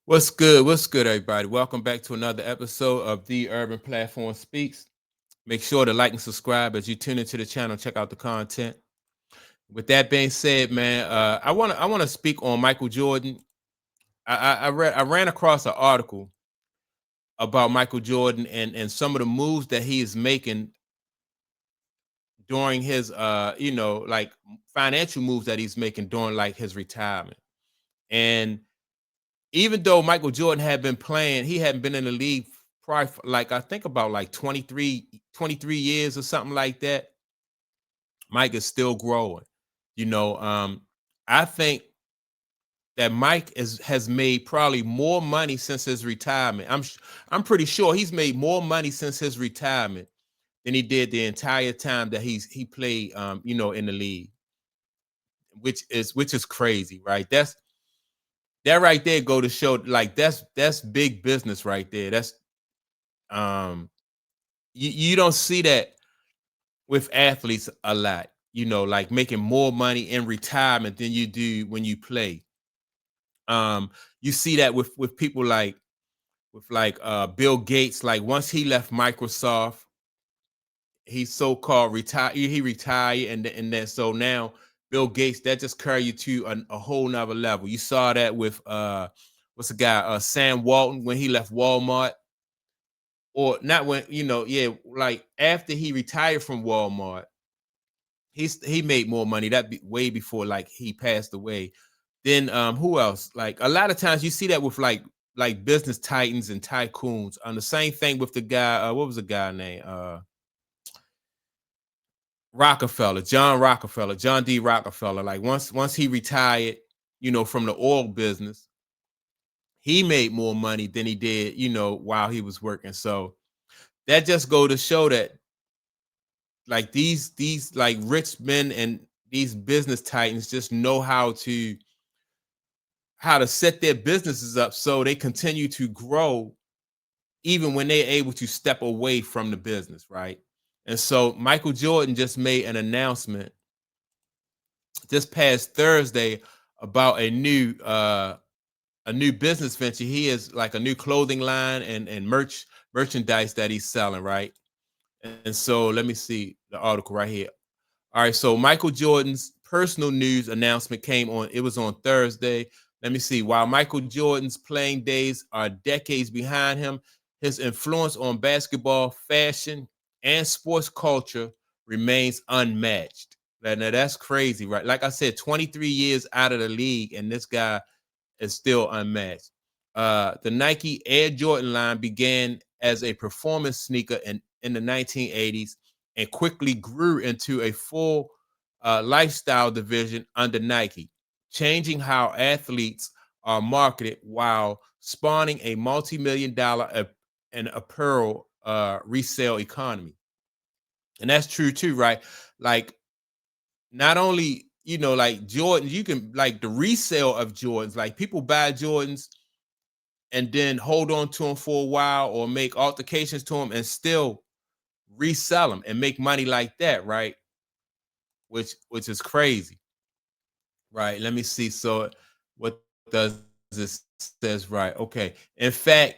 What's good? What's good, everybody? Welcome back to another episode of The Urban Platform Speaks. Make sure to like and subscribe as you tune into the channel. Check out the content. With that being said, man, I want to speak on Michael Jordan. I ran across an article about Michael Jordan and some of the moves that he is making during his like financial moves that he's making during like his retirement. And even though Michael Jordan had been playing, he hadn't been in the league probably for, like I think about like 23 years or something like that. Mike is still growing. You know, I think that Mike has made probably more money since his retirement. I'm pretty sure he's made more money since his retirement than he did the entire time that he played in the league, which is crazy, right? That right there go to show like that's big business right there. That's um you don't see that with athletes a lot, like making more money in retirement than you do when you play. You see that with people like Bill Gates. Like once he left Microsoft, he so-called retired, he retired, and then so now Bill Gates, that just carry you to a whole nother level. You saw that with what's the guy, Sam Walton, when he left Walmart, or not when, yeah, like after he retired from Walmart, he made more money way before like he passed away. Then who else? Like a lot of times you see that with like business titans and tycoons. The same thing with the guy, what was the guy name? Rockefeller, John D. Rockefeller. Like once he retired, from the oil business, he made more money than he did, while he was working. So that just go to show that like these like rich men and these business titans just know how to set their businesses up so they continue to grow even when they're able to step away from the business, right? And so Michael Jordan just made an announcement this past Thursday about a new business venture. He is like a new clothing line and merchandise that he's selling, right? And so let me see the article right here. All right, so Michael Jordan's personal news announcement came on. It was on Thursday. Let me see. While Michael Jordan's playing days are decades behind him, his influence on basketball, fashion, and sports culture remains unmatched. Now that's crazy, right? Like I said, 23 years out of the league, and this guy is still unmatched. The Nike Air Jordan line began as a performance sneaker in the 1980s and quickly grew into a full lifestyle division under Nike, changing how athletes are marketed while spawning a multi-million dollar and apparel resale economy. And that's true too, right? Like not only like Jordan, you can like the resale of Jordans, like people buy Jordans and then hold on to them for a while or make altercations to them and still resell them and make money like that, right? Which is crazy, right? Let me see. So what does this says, right? Okay. In fact,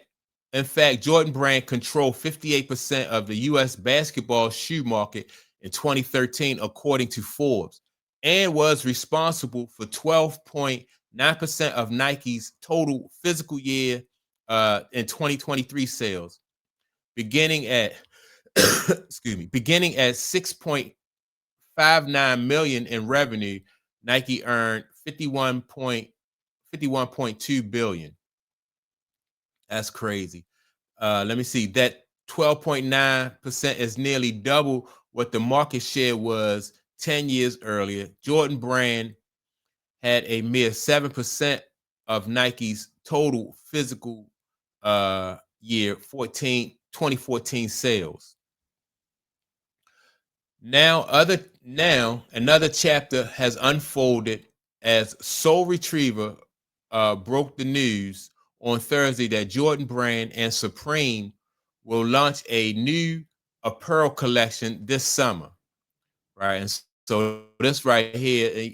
Jordan Brand controlled 58% of the US basketball shoe market in 2013, according to Forbes, and was responsible for 12.9% of Nike's total physical year in 2023 sales, beginning at beginning at 6.59 million in revenue. Nike earned 51.2 billion. That's crazy. Let me see. That 12.9% is nearly double what the market share was 10 years earlier. Jordan Brand had a mere 7% of Nike's total physical year 2014 sales. Now another chapter has unfolded as Soul Retriever broke the news on Thursday that Jordan Brand and Supreme will launch a new apparel collection this summer, right? And so this right here,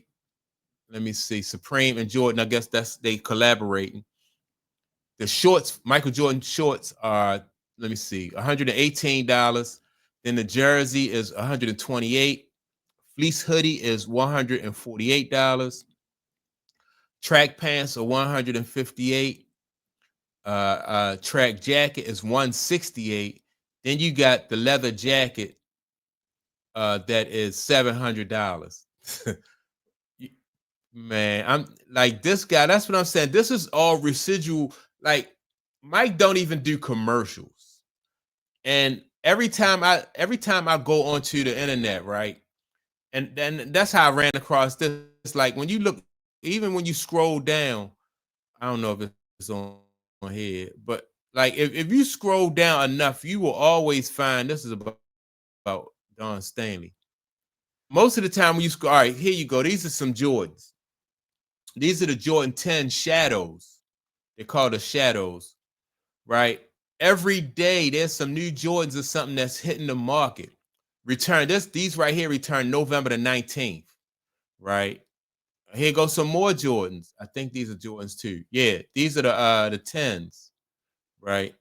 let me see, Supreme and Jordan. I guess that's they collaborating. The shorts, Michael Jordan shorts are, let me see, $118. Then the jersey is $128. Fleece hoodie is $148. Track pants are $158. Track jacket is $168. Then you got the leather jacket that is $700. Man, I'm like this guy. That's what I'm saying. This is all residual. Like Mike don't even do commercials. And every time I go onto the internet, right? And then that's how I ran across this. It's like when you look, even when you scroll down, I don't know if it's on here, but like if you scroll down enough, you will always find this is about Don Stanley. Most of the time when you scroll, all right, here you go. These are some Jordans. These are the Jordan 10 shadows. They're called the shadows, right? Every day there's some new Jordans or something that's hitting the market. These right here return November the 19th, right? Here goes some more Jordans. I think these are Jordans too. Yeah, these are the 10s, right?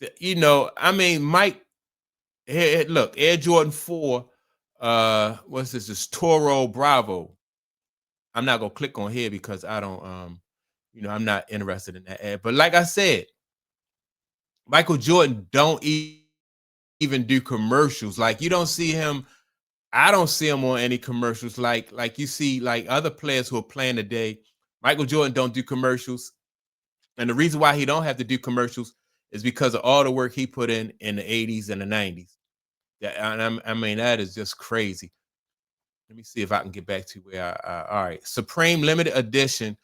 I mean, Mike, here, look, Air Jordan 4, what's this? This Toro Bravo. I'm not gonna click on here because I don't I'm not interested in that ad. But like I said, Michael Jordan don't even do commercials. Like you don't see him. I don't see him on any commercials. Like you see like other players who are playing today. Michael Jordan don't do commercials, and the reason why he don't have to do commercials is because of all the work he put in the 80s and the 90s. Yeah, and I mean that is just crazy. Let me see if I can get back to where all right. Supreme limited edition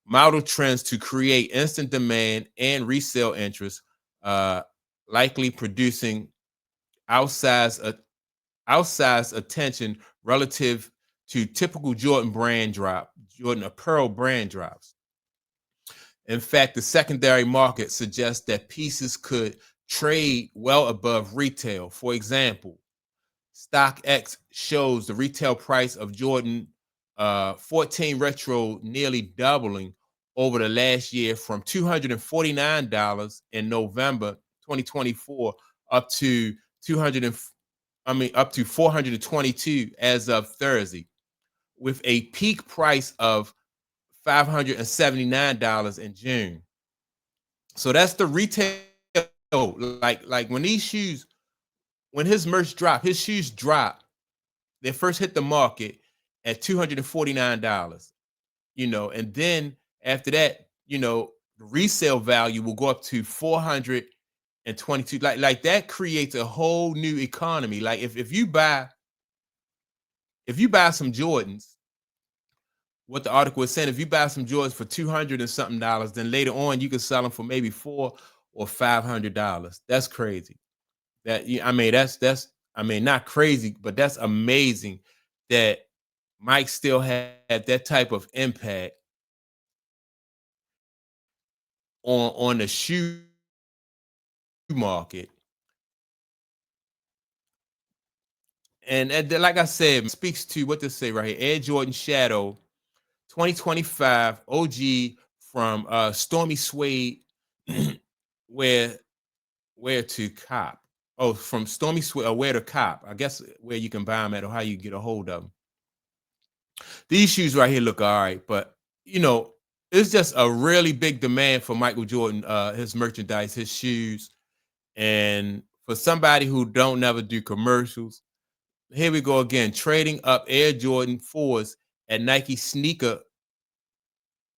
model trends to create instant demand and resale interest, likely producing outsized attention relative to typical Jordan apparel brand drops. In fact, the secondary market suggests that pieces could trade well above retail. For example, StockX shows the retail price of Jordan 14 Retro nearly doubling over the last year from $249 in November 2024 up to up to 422 as of Thursday, with a peak price of $579 in June. So that's the retail. Like when his merch dropped, his shoes dropped. They first hit the market at $249, and then after that, the resale value will go up to 422. Like that creates a whole new economy. Like if you buy some Jordans, what the article is saying, if you buy some Jordans for $200 and something, then later on you can sell them for maybe $400 or $500. That's crazy. Not crazy, but that's amazing that Mike still had that type of impact on the shoe market. And like I said, speaks to what they say right here. Air Jordan Shadow 2025 OG from Stormy Suede, where to cop. Oh, from Stormy Suede, where to cop. I guess where you can buy them at or how you get a hold of them. These shoes right here look all right, but it's just a really big demand for Michael Jordan, his merchandise, his shoes. And for somebody who don't never do commercials, here we go again, trading up Air Jordan 4s at Nike Sneaker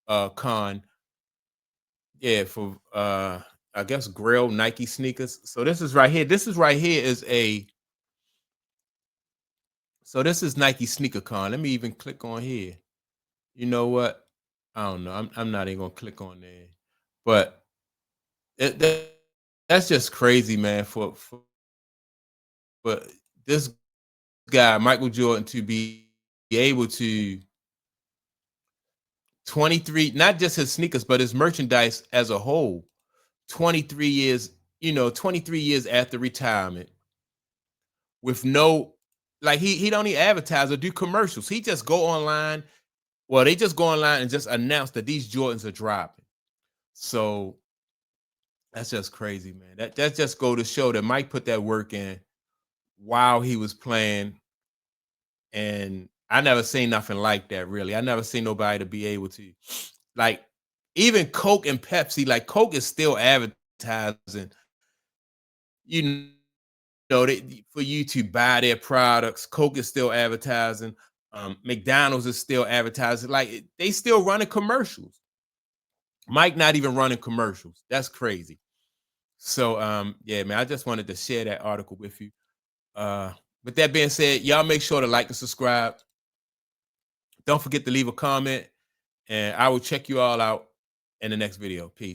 Con. Yeah, for I guess Grail Nike sneakers. So this is right here. This is Nike Sneaker Con. Let me even click on here. You know what? I don't know. I'm not even gonna click on there. But that's just crazy, man. But this guy, Michael Jordan, to be able to 23, not just his sneakers, but his merchandise as a whole, 23 years, 23 years after retirement, with no, like he don't even advertise or do commercials. He just go online. Well, they just go online and just announce that these Jordans are dropping. So that's just crazy, man. That just go to show that Mike put that work in while he was playing, and I never seen nothing like that. Really, I never seen nobody to be able to, like, even Coke and Pepsi. Like Coke is still advertising, you for you to buy their products. Coke is still advertising. McDonald's is still advertising. Like they still running commercials. Mike not even running commercials. That's crazy. So yeah, man, I just wanted to share that article with you. With that being said, y'all make sure to like and subscribe. Don't forget to leave a comment, and I will check you all out in the next video. Peace.